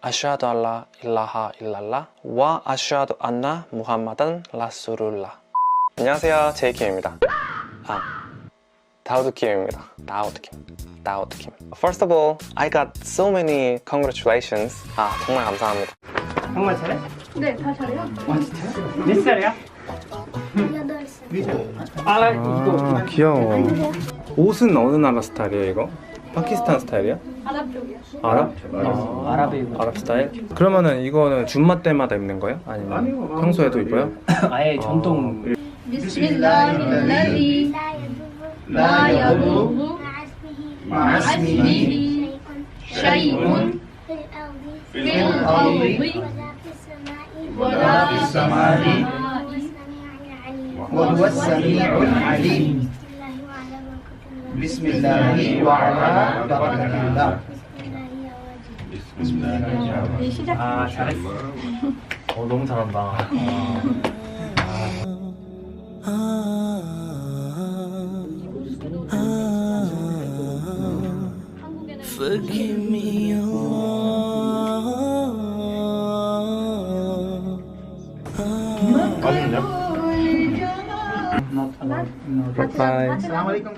아슈하두 알라 일라하 일랄라 와 아슈하두 안나 무함마단 라수룰라. 안녕하세요, 제이킴입니다. 다우드 킴입니다. 다우드 킴. First of all, I got so many congratulations. 정말 감사합니다. 정말 잘해? 네, 다 잘해요. 와 진짜요? 몇 살이야? 8살. 이거 귀여워. 옷은 어느 나라 스타일이에요, 이거? 파키스탄 스타일이야? 아랍 쪽이요. 아랍? 아랍에 아랍 스타일? 그러면은 이거는 줌마 때마다 입는 거예요? 아니면 평소에도 입어요? 아예 전통. 비스밀라히르라디 لا يضر مع اسمه شيء في الأرض ولا في السماء وهو السميع العليم بسم الله وعلى بركة الله 잘했어. 너무 잘한다. Forgive me, Bye. السلام عليكم.